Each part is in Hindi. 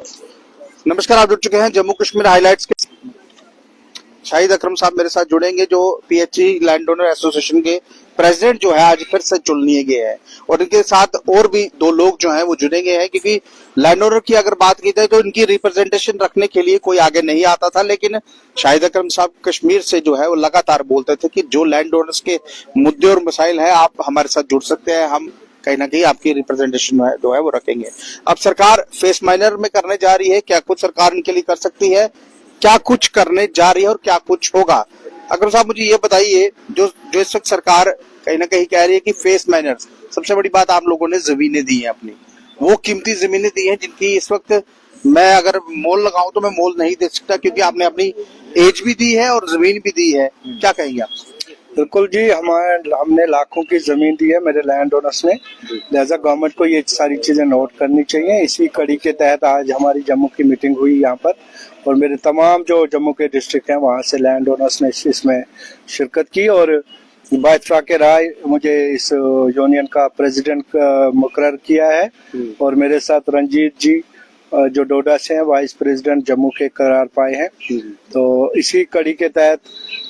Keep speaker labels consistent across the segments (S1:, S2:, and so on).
S1: नमस्कार, आप जुड़ चुके हैं जम्मू कश्मीर हाइलाइट्स के। शाहिद अकरम साहब मेरे साथ जुड़ेंगे, जो पीएचई लैंड ओनर एसोसिएशन के प्रेसिडेंट जो है आज फिर से चुन लिए गए हैं, और इनके साथ और भी दो लोग जो हैं वो जुड़ेंगे हैं, क्योंकि लैंड ओनर की अगर बात की जाए तो इनकी रिप्रेजेंटेशन रखने के लिए कोई आगे नहीं आता था। लेकिन शाहिद अकरम साहब कश्मीर से जो है वो लगातार बोलते थे कि जो लैंड ओनर्स के मुद्दे और मसाइल है, आप हमारे साथ जुड़ सकते हैं, हम कहीं ना कहीं आपकी रिप्रेजेंटेशन जो है वो रखेंगे। अब सरकार फेस माइनर में करने जा रही है, क्या कुछ सरकार इनके लिए कर सकती है, क्या कुछ करने जा रही है और क्या कुछ होगा। अकरम साहब मुझे ये बताइए, जो जो इस वक्त सरकार कहीं ना कहीं कह रही है कि फेस माइनर्स, सबसे बड़ी बात आप लोगों ने जमीनें दी हैं, अपनी वो कीमती जमीनें दी हैं जिनकी इस वक्त मैं अगर मोल लगाऊं तो मैं मोल नहीं दे सकता, क्योंकि आपने अपनी एज भी दी है और जमीन भी दी है। क्या कहेंगे आप?
S2: बिल्कुल जी, हमने लाखों की जमीन दी है मेरे लैंड ओनर्स ने, लिहाजा गवर्नमेंट को ये सारी चीजें नोट करनी चाहिए। इसी कड़ी के तहत आज हमारी जम्मू की मीटिंग हुई यहाँ पर, और मेरे तमाम जो जम्मू के डिस्ट्रिक्ट हैं वहाँ से लैंड ओनर्स ने इसमें शिरकत की, और बाइतफाक राय मुझे इस यूनियन का प्रेसिडेंट मुकर्रर किया है, और मेरे साथ रंजीत जी जो डोडा से हैं वाइस प्रेसिडेंट जम्मू के करार पाए हैं। तो इसी कड़ी के तहत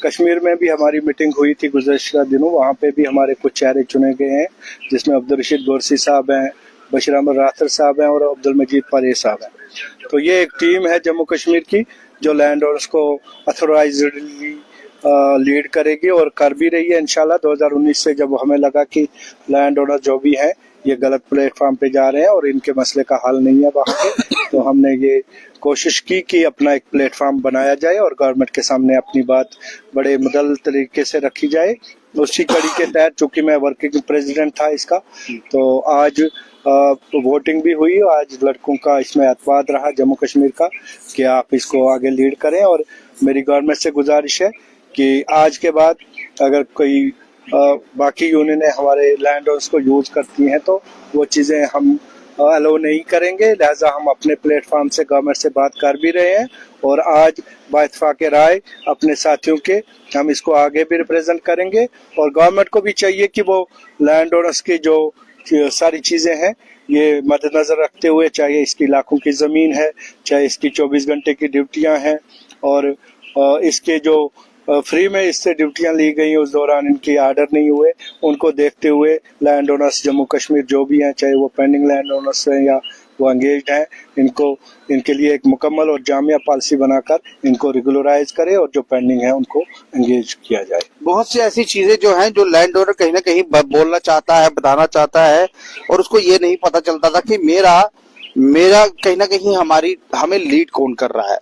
S2: कश्मीर में भी हमारी मीटिंग हुई थी गुज़श्ता दिनों, वहाँ पे भी हमारे कुछ चेहरे चुने गए हैं, जिसमें अब्दुल रशीद गोरसी साहब हैं, बशीर अहमद राथर साहब हैं और अब्दुल मजीद परे साहब हैं। तो ये एक टीम है जम्मू कश्मीर की जो लैंड ओनर्स को अथोराइज्डली लीड करेगी और कर भी रही है इंशाल्लाह। 2019 से जब हमें लगा कि लैंड ओनर जो भी हैं ये गलत प्लेटफॉर्म पे जा रहे हैं और इनके मसले का हल नहीं है वहाँ पे, तो हमने ये कोशिश की कि अपना एक प्लेटफॉर्म बनाया जाए और गवर्नमेंट के सामने अपनी बात बड़े मुदल तरीके से रखी जाए। उसी कड़ी के तहत चूंकि मैं वर्किंग प्रेसिडेंट था इसका, तो आज वोटिंग भी हुई। आज लड़कों का इसमें एतवाद रहा जम्मू कश्मीर का कि आप इसको आगे लीड करें, और मेरी गवर्नमेंट से गुजारिश है कि आज के बाद अगर कोई बाकी यूनियनें हमारे लैंड ओनर्स को यूज करती हैं तो वो चीजें हम अलाउ नहीं करेंगे। लिहाजा हम अपने प्लेटफॉर्म से गवर्नमेंट से बात कर भी रहे हैं, और आज बाइतफाक राय अपने साथियों के हम इसको आगे भी रिप्रेजेंट करेंगे। और गवर्नमेंट को भी चाहिए कि वो लैंड ओनर्स की जो सारी चीजें हैं ये मद्देनजर रखते हुए, चाहे इसकी लाखों की जमीन है, चाहे इसकी 24 घंटे की ड्यूटियां हैं, और इसके जो फ्री में इससे ड्यूटियां ली गई उस दौरान इनकी आर्डर नहीं हुए, उनको देखते हुए लैंड ओनर्स जम्मू कश्मीर जो भी हैं, चाहे वो पेंडिंग लैंड ओनर्स हैं या वो एंगेज्ड हैं, इनको इनके लिए एक मुकम्मल और जामिया पॉलिसी बनाकर इनको रेगुलराइज करे और जो पेंडिंग है उनको एंगेज किया जाए।
S1: बहुत सी ऐसी चीजें जो हैं जो लैंड ओनर कहीं ना कहीं बोलना चाहता है, बताना चाहता है, और उसको ये नहीं पता चलता था कि मेरा कहीं ना कहीं हमें लीड कौन कर रहा है।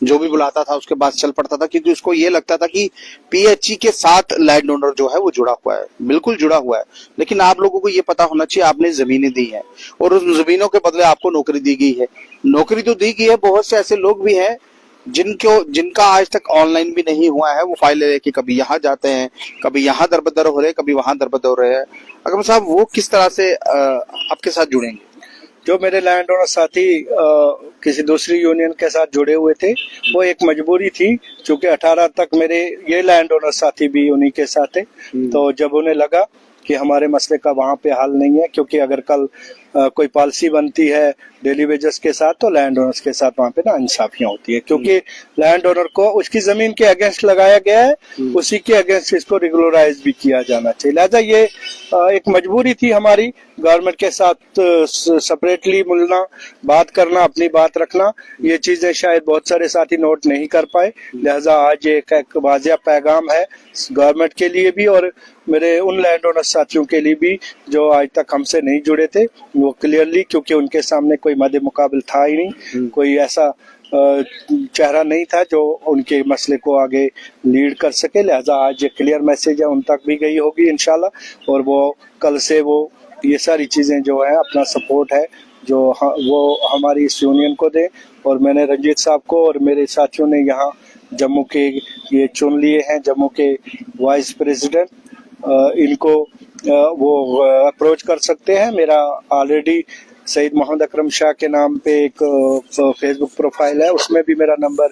S1: जो भी बुलाता था उसके बाद चल पड़ता था, क्योंकि उसको ये लगता था कि पीएचई के साथ लैंड ओनर जो है वो जुड़ा हुआ है, बिल्कुल जुड़ा हुआ है। लेकिन आप लोगों को ये पता होना चाहिए, आपने जमीनें दी हैं और उन जमीनों के बदले आपको नौकरी दी गई है। नौकरी तो दी गई है, बहुत से ऐसे लोग भी हैं जिनका आज तक ऑनलाइन भी नहीं हुआ है, वो फाइलें लेके कभी यहाँ जाते हैं, कभी यहाँ दरबदर हो रहे हैं, कभी वहां दरबदर हो रहे हैं। अकरम साहब, वो किस तरह से आपके साथ जुड़ेंगे?
S2: जो मेरे लैंड ओनर साथी किसी दूसरी यूनियन के साथ जुड़े हुए थे, वो एक मजबूरी थी, क्योंकि 18 तक मेरे ये लैंड ओनर साथी भी उन्हीं के साथ थे। तो जब उन्हें लगा कि हमारे मसले का वहाँ पे हल नहीं है, क्योंकि अगर कल कोई पॉलिसी बनती है डेली वेजेस के साथ तो लैंड ओनर्स के साथ वहाँ पे ना इंसाफियां होती है, क्योंकि लैंड ओनर को उसकी जमीन के अगेंस्ट लगाया गया है, उसी के अगेंस्ट इसको रेगुलराइज भी किया जाना चाहिए। लिहाजा ये एक मजबूरी थी हमारी गवर्नमेंट के साथ सेपरेटली मिलना, बात करना, अपनी बात रखना। ये चीजें शायद बहुत सारे साथी नोट नहीं कर पाए, लिहाजा आज एक वाजिया पैगाम है गवर्नमेंट के लिए भी और मेरे उन लैंड ओनर साथियों के लिए भी जो आज तक हमसे नहीं जुड़े थे, वो क्लियरली, क्योंकि उनके सामने कोई मद्दे मुकाबिल था ही नहीं, कोई ऐसा चेहरा नहीं था जो उनके मसले को आगे लीड कर सके। लिहाजा आज ये क्लियर मैसेज है उन तक भी गई होगी इंशाल्लाह, और वो कल से वो ये सारी चीजें जो है अपना सपोर्ट है जो वो हमारी इस यूनियन को दे। और मैंने रंजीत साहब को और मेरे साथियों ने यहाँ जम्मू के ये चुन लिए हैं जम्मू के वाइस प्रेसिडेंट, इनको वो अप्रोच कर सकते हैं। मेरा ऑलरेडी सईद मोहम्मद अकरम शाह के नाम पे एक फेसबुक प्रोफाइल है, उसमें भी मेरा नंबर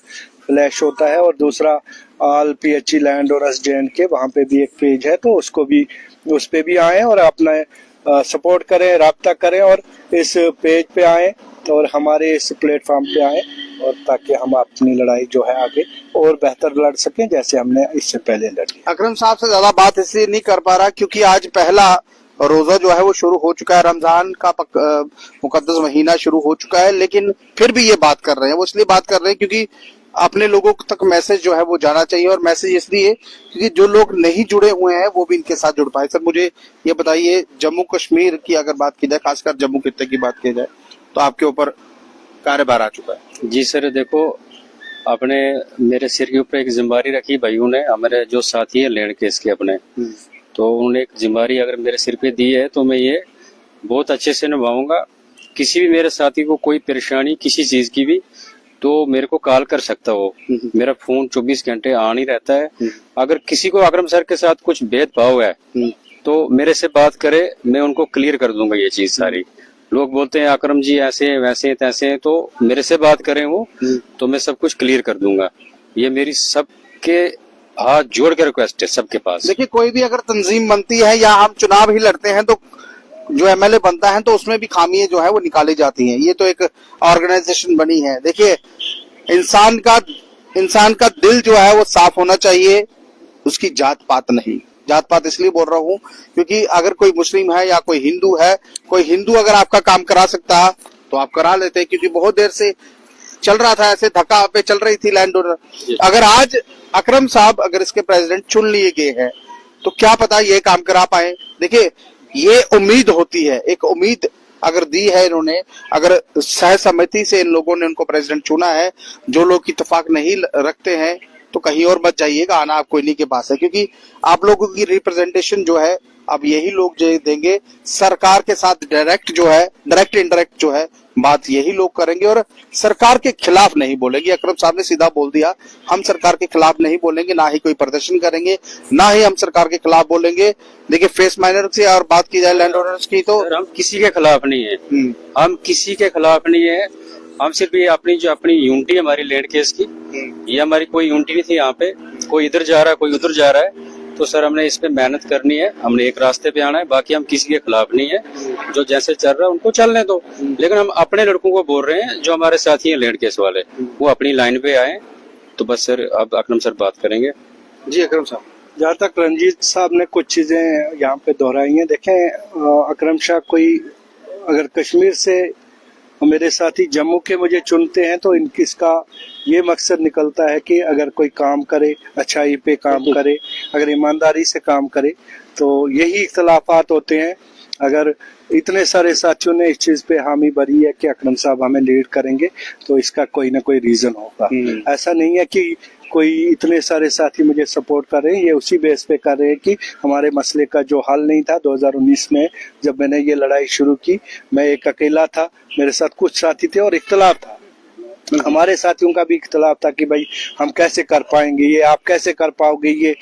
S2: फ्लैश होता है, और दूसरा all PHE land owners JNK के वहाँ पे भी एक पेज है, तो उसको भी उस पे भी आए और अपना सपोर्ट करें, राब्ता करें और इस पेज पे आए तो और हमारे इस प्लेटफॉर्म पे आए और ताकि हम अपनी लड़ाई जो है आगे और बेहतर लड़ सकें जैसे हमने इससे पहले लड़ी।
S1: अकरम साहब से ज्यादा बात इसलिए नहीं कर पा रहा क्योंकि आज पहला रोजा जो है वो शुरू हो चुका है, रमजान का मुकद्दस महीना शुरू हो चुका है, लेकिन फिर भी ये बात कर रहे हैं। वो इसलिए बात कर रहे हैं क्योंकि अपने लोगों तक मैसेज जो है वो जाना चाहिए, और मैसेज इसलिए क्योंकि जो लोग नहीं जुड़े हुए हैं वो भी इनके साथ जुड़ पाए। सर मुझे ये बताइए, जम्मू कश्मीर की अगर बात की जाए, खासकर जम्मू खित्ते की बात की जाए, तो आपके ऊपर कार्यभार आ चुका है।
S3: जी सर, देखो आपने मेरे सिर के ऊपर एक जिम्मेदारी रखी भाइयों ने, हमारे जो साथी है लैंड केस के अपने, तो उन्होंने एक जिम्मेदारी अगर मेरे सिर पे दी है तो मैं ये बहुत अच्छे से निभाऊंगा। किसी भी मेरे साथी को कोई परेशानी किसी चीज की भी तो मेरे को कॉल कर सकता हो, मेरा फोन 24 घंटे ऑन ही रहता है। अगर किसी को अकरम सर के साथ कुछ भेदभाव है तो मेरे से बात करे, मैं उनको क्लियर कर दूंगा ये चीज सारी। लोग बोलते हैं अकरम जी ऐसे हैं वैसे हैं तैसे हैं, तो मेरे से बात करें वो तो मैं सब कुछ क्लियर कर दूंगा। ये मेरी सबके हाथ जोड़ के रिक्वेस्ट है सबके पास।
S1: देखिए, कोई भी अगर तंजीम बनती है या हम चुनाव ही लड़ते हैं तो जो एमएलए बनता है तो उसमें भी खामियां जो है वो निकाली जाती हैं। ये तो एक ऑर्गेनाइजेशन बनी है। देखिए, इंसान का दिल जो है वो साफ होना चाहिए, उसकी जात पात नहीं। जात पात इसलिए बोल रहा हूँ क्योंकि अगर कोई मुस्लिम है या कोई हिंदू है, कोई हिंदू अगर आपका काम करा सकता तो आप करा लेते, क्योंकि बहुत देर से चल रहा था, ऐसे धक्का पे चल रही थी लैंड ओनर। अगर आज अकरम साहब अगर इसके प्रेसिडेंट चुन लिए गए हैं तो क्या पता ये काम करा पाए। देखिए, ये उम्मीद होती है, एक उम्मीद अगर दी है इन्होंने, अगर सहसम्मति से इन लोगों ने उनको प्रेसिडेंट चुना है, जो लोग इत्तेफाक नहीं रखते हैं तो कहीं और मत जाइएगा, आना आप कोई नहीं के पास है, क्योंकि आप लोगों की रिप्रेजेंटेशन जो है अब यही लोग जो देंगे। सरकार के साथ डायरेक्ट इनडायरेक्ट जो है बात यही लोग करेंगे और सरकार के खिलाफ नहीं बोलेंगे। अकरम साहब ने सीधा बोल दिया, हम सरकार के खिलाफ नहीं बोलेंगे, ना ही कोई प्रदर्शन करेंगे, ना ही हम सरकार के खिलाफ बोलेंगे। देखिए, फेस माइनर से और बात की जाए लैंड ओनर्स की तो
S3: हम किसी के खिलाफ नहीं है, हम किसी के खिलाफ नहीं है। हम सिर्फ ये अपनी यूनिटी हमारी लैंड केस की, ये हमारी कोई यूनिटी नहीं थी। यहाँ पे कोई इधर जा रहा है कोई उधर जा रहा है, तो सर हमने इस पे मेहनत करनी है, हमने एक रास्ते पे आना है। बाकी हम किसी के खिलाफ नहीं है, जो जैसे चल रहा है उनको चलने दो। लेकिन हम अपने लड़कों को बोल रहे हैं जो हमारे साथी हैं लैंड केस वाले, वो अपनी लाइन पे आए। तो बस सर अब अकरम सर बात करेंगे।
S1: जी अकरम साहब,
S2: जहाँ तक रंजीत साहब ने कुछ चीजें यहाँ पे दोहराई हैं, देखें अकरम शाह कोई अगर कश्मीर से मेरे साथी जम्मू के मुझे चुनते हैं तो इसका ये मकसद निकलता है कि अगर कोई काम करे, अच्छाई पे काम करे, अगर ईमानदारी से काम करे, तो यही इख्तलाफात होते हैं। अगर इतने सारे साथियों ने इस चीज पे हामी भरी है कि अकरम साहब हमें लीड करेंगे तो इसका कोई ना कोई रीजन होगा। ऐसा नहीं है कि कोई इतने सारे साथी मुझे सपोर्ट कर रहे हैं, ये उसी बेस पे कर रहे हैं कि हमारे मसले का जो हल नहीं था 2019 में जब मैंने ये लड़ाई शुरू की, मैं एक अकेला था, मेरे साथ कुछ साथी थे और इख्तलाफ था, हमारे साथियों का भी इख्तलाफ था कि भाई हम कैसे कर पाएंगे, ये आप कैसे कर पाओगे, ये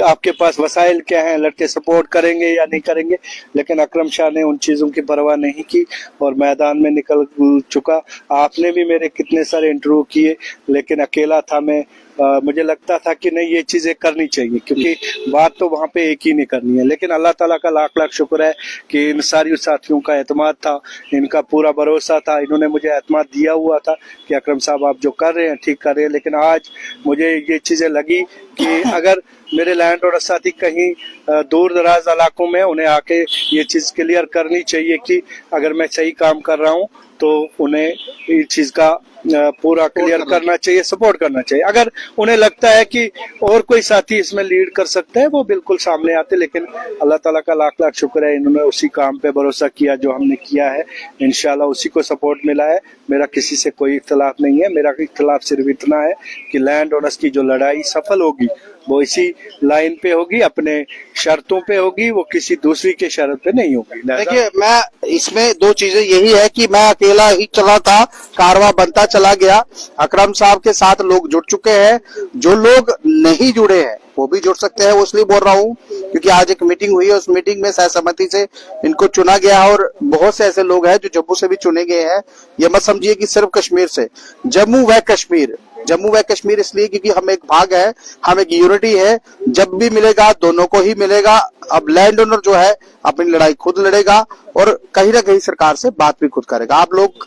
S2: आपके पास वसाइल क्या हैं, लड़के सपोर्ट करेंगे या नहीं करेंगे। लेकिन अकरम शाह ने उन चीज़ों की परवाह नहीं की और मैदान में निकल चुका। आपने भी मेरे कितने सारे इंटरव्यू किए, लेकिन अकेला था मैं। मुझे लगता था कि नहीं ये चीजें करनी चाहिए क्योंकि बात तो वहाँ पे एक ही नहीं करनी है। लेकिन अल्लाह ताला का लाख लाख शुक्र है कि इन सारी साथियों का एतमाद था, इनका पूरा भरोसा था, इन्होंने मुझे एतमाद दिया हुआ था कि अकरम साहब आप जो कर रहे हैं ठीक कर रहे हैं। लेकिन आज मुझे ये चीजें लगी कि अगर मेरे लैंड और साथी कहीं दूर दराज इलाकों में, उन्हें आके ये चीज क्लियर करनी चाहिए कि अगर मैं सही काम कर रहा हूँ तो उन्हें इस चीज का पूरा क्लियर करना चाहिए, सपोर्ट करना चाहिए। अगर उन्हें लगता है कि और कोई साथी इसमें लीड कर सकते हैं वो बिल्कुल सामने आते। लेकिन अल्लाह ताला का लाख लाख शुक्र है, इन्होंने उसी काम पे भरोसा किया जो हमने किया है, इंशाल्लाह उसी को सपोर्ट मिला है। मेरा किसी से कोई इख्तलाफ नहीं है, मेरा इख्तलाफ सिर्फ इतना है कि लैंड ओनर्स की जो लड़ाई सफल होगी वो इसी लाइन पे होगी, अपने शर्तों पे होगी, वो किसी दूसरी के शर्त पे नहीं होगी।
S1: देखिए, मैं इसमें दो चीजें यही है कि मैं अकेला ही चला था, कारवां बनता चला गया। अकरम साहब के साथ लोग जुड़ चुके हैं, जो लोग नहीं जुड़े हैं वो भी जुड़ सकते हैं। वो इसलिए बोल रहा हूँ क्योंकि आज एक मीटिंग हुई है, उस मीटिंग में सहसम्मति से इनको चुना गया है और बहुत से ऐसे लोग हैं जो जम्मू से भी चुने गए हैं। ये मत समझिए कि सिर्फ कश्मीर से, जम्मू व कश्मीर जम्मू व कश्मीर इसलिए क्योंकि हम एक भाग है, हम एक यूनिटी है। जब भी मिलेगा दोनों को ही मिलेगा। अब लैंड ओनर जो है अपनी लड़ाई खुद लड़ेगा और कहीं ना कहीं सरकार से बात भी खुद करेगा। आप लोग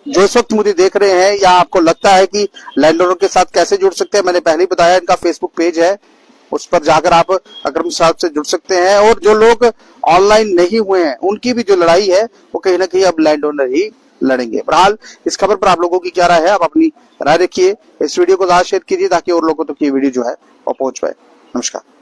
S1: जो इस वक्त मुझे देख रहे हैं या आपको लगता है कि लैंड ओनर के साथ कैसे जुड़ सकते हैं, मैंने पहले ही बताया इनका फेसबुक पेज है, उस पर जाकर आप अकरम साहब से जुड़ सकते हैं। और जो लोग ऑनलाइन नहीं हुए हैं उनकी भी जो लड़ाई है वो कहीं ना कहीं अब लैंड ओनर ही लड़ेंगे। बहरहाल इस खबर पर आप लोगों की क्या राय है, आप अपनी राय रखिए। इस वीडियो को ज्यादा शेयर कीजिए ताकि और लोगों तक ये वीडियो जो है वो पहुंच पाए। नमस्कार।